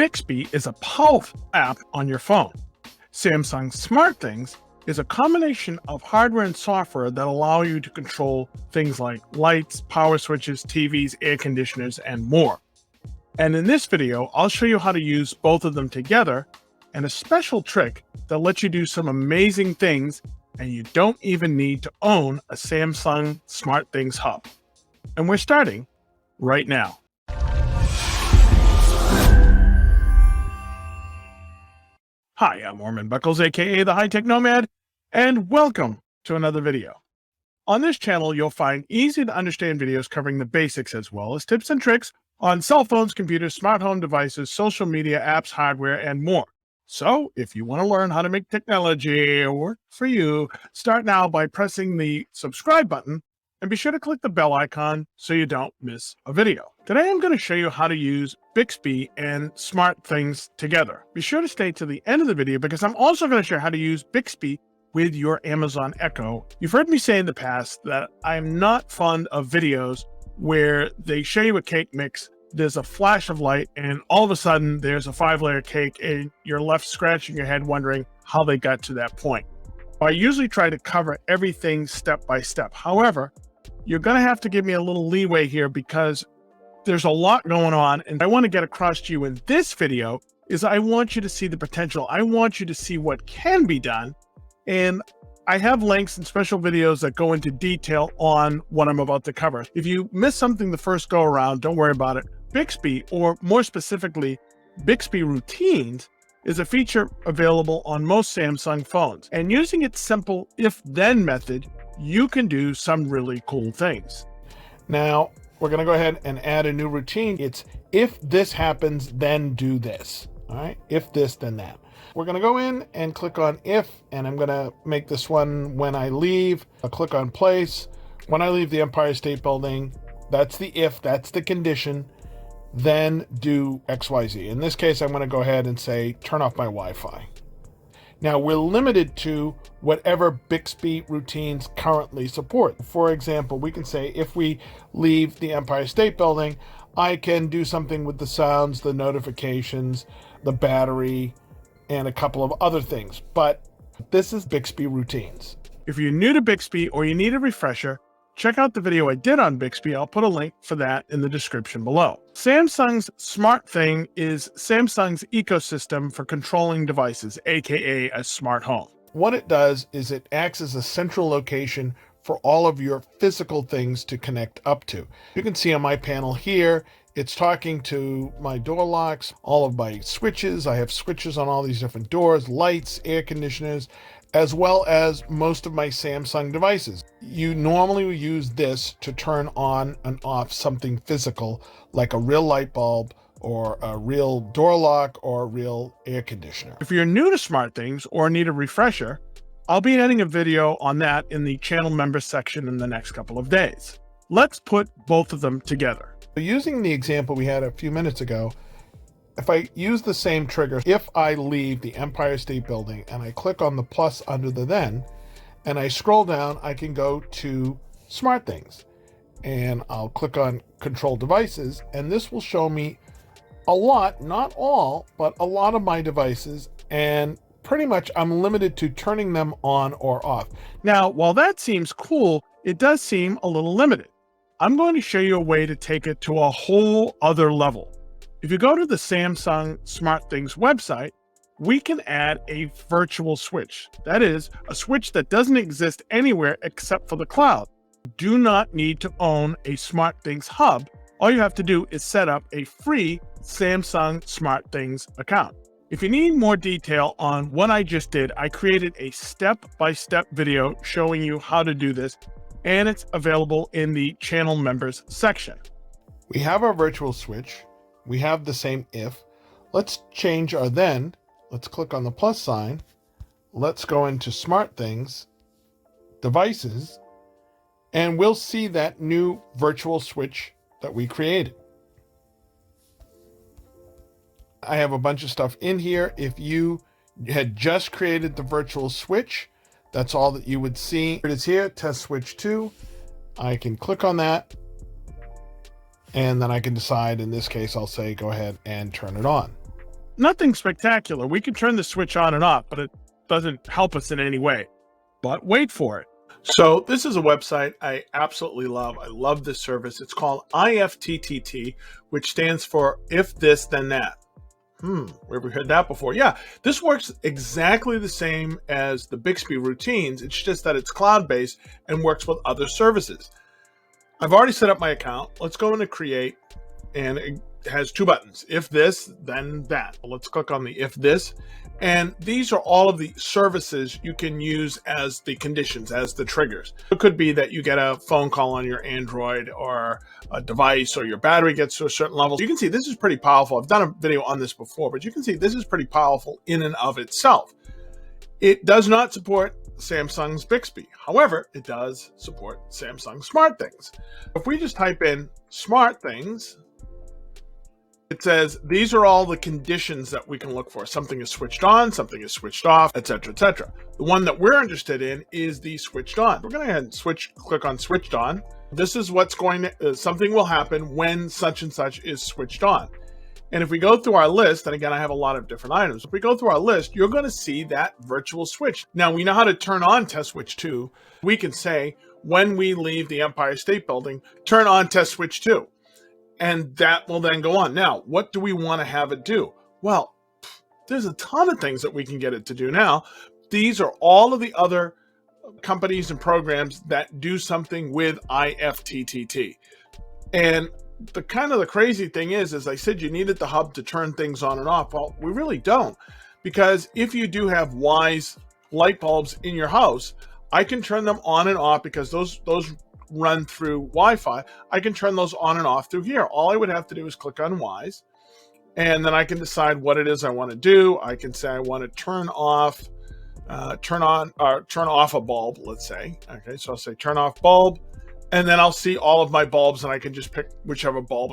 Bixby is a powerful app on your phone. Samsung SmartThings is a combination of hardware and software that allow you to control things like lights, power switches, TVs, air conditioners, and more. And in this video, I'll show you how to use both of them together and a special trick that lets you do some amazing things, and you don't even need to own a Samsung SmartThings hub. And we're starting right now. Hi, I'm Orman Beckles, aka TheHiTechNomad, and welcome to another video. On this channel, you'll find easy to understand videos covering the basics as well as tips and tricks on cell phones, computers, smart home devices, social media, apps, hardware, and more. So if you want to learn how to make technology work for you, start now by pressing the subscribe button and be sure to click the bell icon so you don't miss a video. Today I'm going to show you how to use Bixby and SmartThings together. Be sure to stay to the end of the video because I'm also going to show you how to use Bixby with your Amazon Echo. You've heard me say in the past that I'm not fond of videos where they show you a cake mix, there's a flash of light, and all of a sudden there's a 5-layer cake and you're left scratching your head wondering how they got to that point. I usually try to cover everything step by step. However, you're going to have to give me a little leeway here because there's a lot going on, and I want to get across to you in this video is I want you to see the potential. I want you to see what can be done, and I have links and special videos that go into detail on what I'm about to cover. If you miss something the first go around, don't worry about it. Bixby, or more specifically, Bixby Routines, is a feature available on most Samsung phones, and using its simple if-then method, you can do some really cool things. Now, we're going to go ahead and add a new routine. It's if this happens, then do this. All right, if this, then that. We're going to go in and click on if, and I'm going to make this one when I leave. I'll click on place. When I leave the Empire State Building, that's the if, that's the condition, then do XYZ. In this case, I'm going to go ahead and say, turn off my Wi-Fi. Now, we're limited to whatever Bixby Routines currently support. For example, we can say if we leave the Empire State Building, I can do something with the sounds, the notifications, the battery, and a couple of other things. But this is Bixby Routines. If you're new to Bixby or you need a refresher, check out the video I did on Bixby. I'll put a link for that in the description below. Samsung's SmartThing is Samsung's ecosystem for controlling devices, aka a smart home. What it does is it acts as a central location for all of your physical things to connect up to. You can see on my panel here, it's talking to my door locks, all of my switches. I have switches on all these different doors, lights, air conditioners, as well as most of my Samsung devices. You normally use this to turn on and off something physical, like a real light bulb or a real door lock or a real air conditioner. If you're new to SmartThings or need a refresher, I'll be adding a video on that in the channel members section in the next couple of days. Let's put both of them together. Using the example we had a few minutes ago, if I use the same trigger, if I leave the Empire State Building and I click on the plus under the then, and I scroll down, I can go to SmartThings. And I'll click on Control Devices, and this will show me a lot, not all, but a lot of my devices, and pretty much I'm limited to turning them on or off. Now, while that seems cool, it does seem a little limited. I'm going to show you a way to take it to a whole other level. If you go to the Samsung SmartThings website, we can add a virtual switch. That is, a switch that doesn't exist anywhere except for the cloud. You do not need to own a SmartThings hub. All you have to do is set up a free Samsung SmartThings account. If you need more detail on what I just did, I created a step-by-step video showing you how to do this, and it's available in the channel members section. We have our virtual switch. We have the same if. Let's change our then. Let's click on the plus sign. Let's go into SmartThings, Devices, and we'll see that new virtual switch that we created. I have a bunch of stuff in here. If you had just created the virtual switch, that's all that you would see. It is here, test switch 2. I can click on that. And then I can decide, in this case, I'll say, go ahead and turn it on. Nothing spectacular. We can turn the switch on and off, but it doesn't help us in any way. But wait for it. So this is a website I absolutely love. I love this service. It's called IFTTT, which stands for If This Then That. Where we heard that before? Yeah, this works exactly the same as the Bixby Routines. It's just that it's cloud-based and works with other services. I've already set up my account. Let's go into Create, and it has two buttons, If This, Then That. Let's click on the If This, and these are all of the services you can use as the conditions, as the triggers. It could be that you get a phone call on your Android or a device, or your battery gets to a certain level. You can see this is pretty powerful. I've done a video on this before, but you can see this is pretty powerful in and of itself. It does not support Samsung's Bixby. However, it does support Samsung SmartThings. If we just type in SmartThings, it says these are all the conditions that we can look for. Something is switched on, something is switched off, etc., etc. The one that we're interested in is the switched on. We're going to go ahead and click on switched on. This is what's going to, something will happen when such and such is switched on. And if we go through our list, and again, I have a lot of different items. If we go through our list, you're going to see that virtual switch. Now, we know how to turn on test switch 2. We can say, when we leave the Empire State Building, turn on test switch 2. And that will then go on. Now, what do we want to have it do? Well, there's a ton of things that we can get it to do now. These are all of the other companies and programs that do something with IFTTT. And the crazy thing is, as I said, you needed the hub to turn things on and off. Well, we really don't, because if you do have Wise light bulbs in your house, I can turn them on and off because those run through Wi-Fi. I can turn those on and off through here. All I would have to do is click on Wise, and then I can decide what it is I want to do. I can say I want to turn off, turn off a bulb, let's say. Okay, so I'll say turn off bulb, and then I'll see all of my bulbs, and I can just pick whichever bulb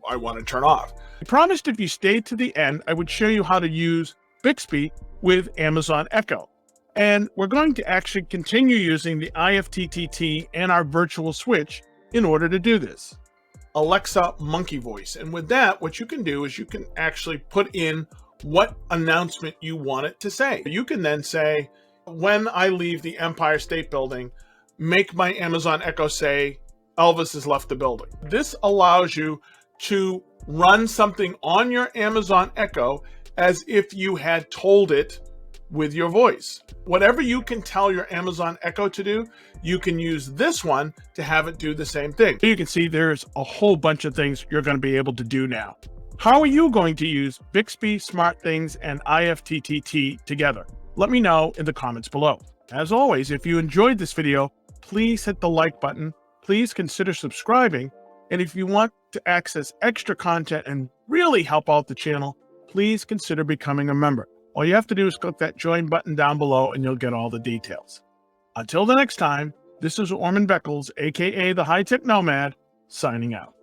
I want to turn off. I promised if you stayed to the end, I would show you how to use Bixby with Amazon Echo. And we're going to actually continue using the IFTTT and our virtual switch in order to do this. Alexa monkey voice. And with that, what you can do is you can actually put in what announcement you want it to say. You can then say, when I leave the Empire State Building, make my Amazon Echo say, Elvis has left the building. This allows you to run something on your Amazon Echo as if you had told it with your voice. Whatever you can tell your Amazon Echo to do, you can use this one to have it do the same thing. You can see there's a whole bunch of things you're going to be able to do now. How are you going to use Bixby, SmartThings, and IFTTT together? Let me know in the comments below. As always, if you enjoyed this video, please hit the like button. Please consider subscribing. And if you want to access extra content and really help out the channel, please consider becoming a member. All you have to do is click that join button down below and you'll get all the details. Until the next time, this is Orman Beckles, aka the HiTech Nomad, signing out.